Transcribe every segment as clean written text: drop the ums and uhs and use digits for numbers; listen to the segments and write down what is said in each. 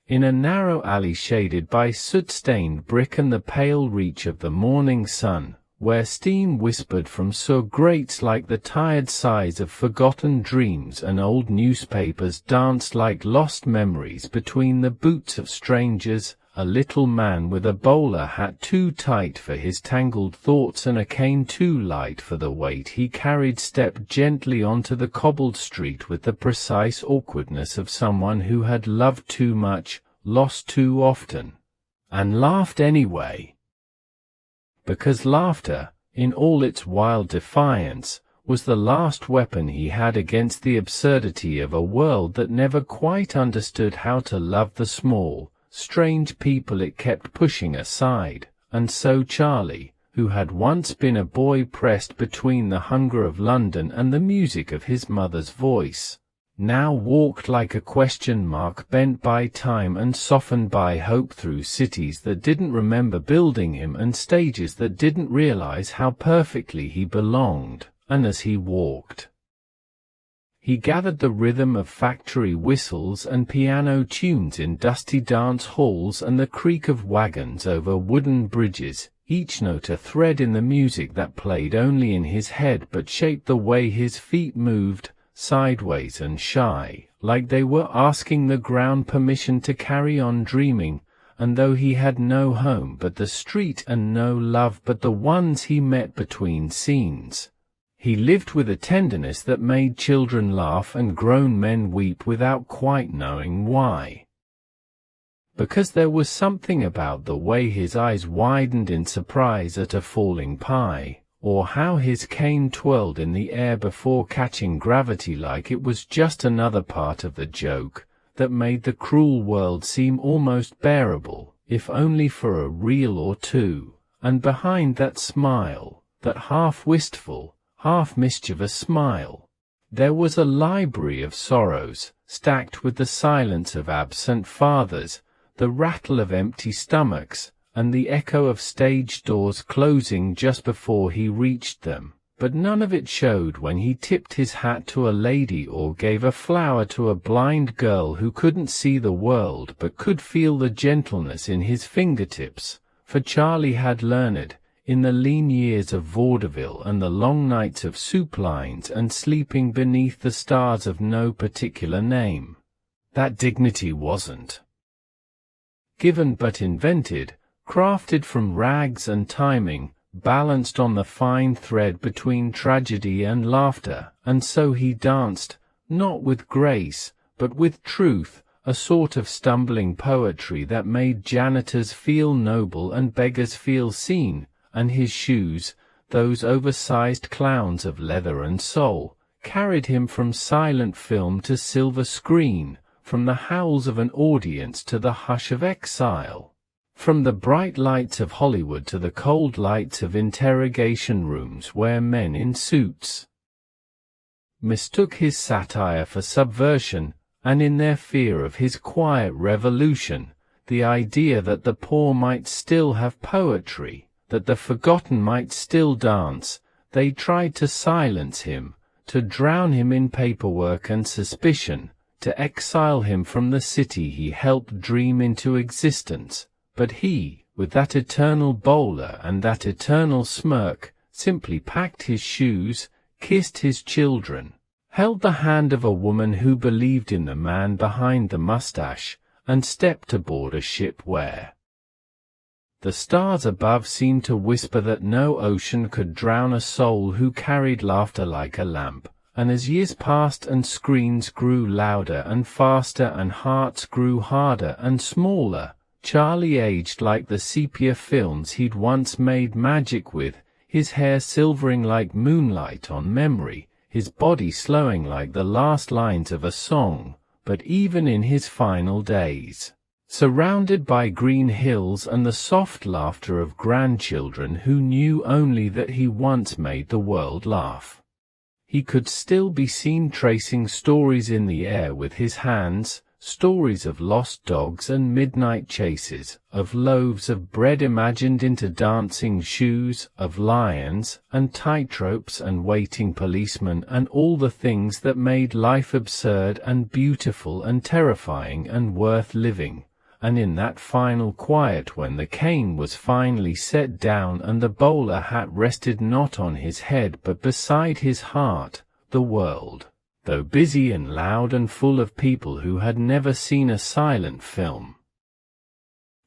in a narrow alley shaded by soot-stained brick and the pale reach of the morning sun, where steam whispered from sewer grates like the tired sighs of forgotten dreams and old newspapers danced like lost memories between the boots of strangers, a little man with a bowler hat too tight for his tangled thoughts and a cane too light for the weight he carried stepped gently onto the cobbled street with the precise awkwardness of someone who had loved too much, lost too often, and laughed anyway. Because laughter, in all its wild defiance, was the last weapon he had against the absurdity of a world that never quite understood how to love the small, strange people it kept pushing aside, and so Charlie, who had once been a boy pressed between the hunger of London and the music of his mother's voice, now walked like a question mark bent by time and softened by hope through cities that didn't remember building him and stages that didn't realize how perfectly he belonged, and as he walked, he gathered the rhythm of factory whistles and piano tunes in dusty dance halls and the creak of wagons over wooden bridges, each note a thread in the music that played only in his head but shaped the way his feet moved, sideways and shy, like they were asking the ground permission to carry on dreaming, and though he had no home but the street and no love but the ones he met between scenes, he lived with a tenderness that made children laugh and grown men weep without quite knowing why. Because there was something about the way his eyes widened in surprise at a falling pie, or how his cane twirled in the air before catching gravity like it was just another part of the joke, that made the cruel world seem almost bearable, if only for a reel or two, and behind that smile, that half-wistful, half-mischievous smile, there was a library of sorrows, stacked with the silence of absent fathers, the rattle of empty stomachs, and the echo of stage doors closing just before he reached them, but none of it showed when he tipped his hat to a lady or gave a flower to a blind girl who couldn't see the world but could feel the gentleness in his fingertips, for Charlie had learned, in the lean years of vaudeville and the long nights of soup lines and sleeping beneath the stars of no particular name, that dignity wasn't given but invented, crafted from rags and timing, balanced on the fine thread between tragedy and laughter, and so he danced, not with grace, but with truth, a sort of stumbling poetry that made janitors feel noble and beggars feel seen, and his shoes, those oversized clowns of leather and sole, carried him from silent film to silver screen, from the howls of an audience to the hush of exile, from the bright lights of Hollywood to the cold lights of interrogation rooms where men in suits mistook his satire for subversion, and in their fear of his quiet revolution, the idea that the poor might still have poetry, that the forgotten might still dance, they tried to silence him, to drown him in paperwork and suspicion, to exile him from the city he helped dream into existence. But he, with that eternal bowler and that eternal smirk, simply packed his shoes, kissed his children, held the hand of a woman who believed in the man behind the mustache, and stepped aboard a ship where the stars above seemed to whisper that no ocean could drown a soul who carried laughter like a lamp. And as years passed and screens grew louder and faster and hearts grew harder and smaller, Charlie aged like the sepia films he'd once made magic with, his hair silvering like moonlight on memory, his body slowing like the last lines of a song. But even in his final days, surrounded by green hills and the soft laughter of grandchildren who knew only that he once made the world laugh, he could still be seen tracing stories in the air with his hands, stories of lost dogs and midnight chases, of loaves of bread imagined into dancing shoes, of lions, and tightropes and waiting policemen and all the things that made life absurd and beautiful and terrifying and worth living, and in that final quiet when the cane was finally set down and the bowler hat rested not on his head but beside his heart, the world, though busy and loud and full of people who had never seen a silent film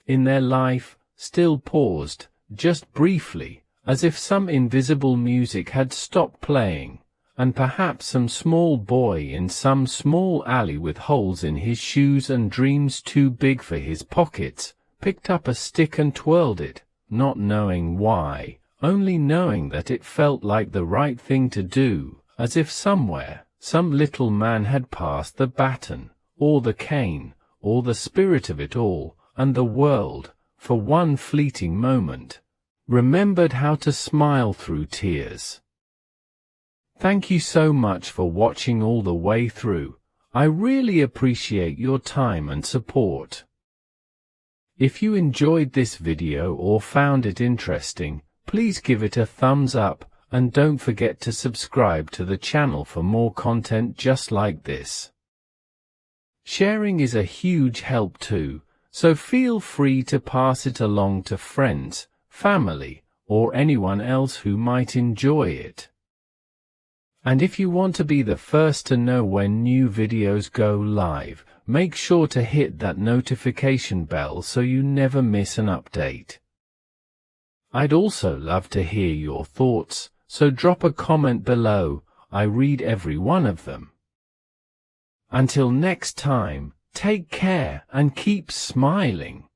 in their life, still paused, just briefly, as if some invisible music had stopped playing, and perhaps some small boy in some small alley with holes in his shoes and dreams too big for his pockets, picked up a stick and twirled it, not knowing why, only knowing that it felt like the right thing to do, as if somewhere, some little man had passed the baton, or the cane, or the spirit of it all, and the world, for one fleeting moment, remembered how to smile through tears. Thank you so much for watching all the way through. I really appreciate your time and support. If you enjoyed this video or found it interesting, please give it a thumbs up, and don't forget to subscribe to the channel for more content just like this. Sharing is a huge help too, so feel free to pass it along to friends, family, or anyone else who might enjoy it. And if you want to be the first to know when new videos go live, make sure to hit that notification bell so you never miss an update. I'd also love to hear your thoughts, so drop a comment below. I read every one of them. Until next time, take care and keep smiling.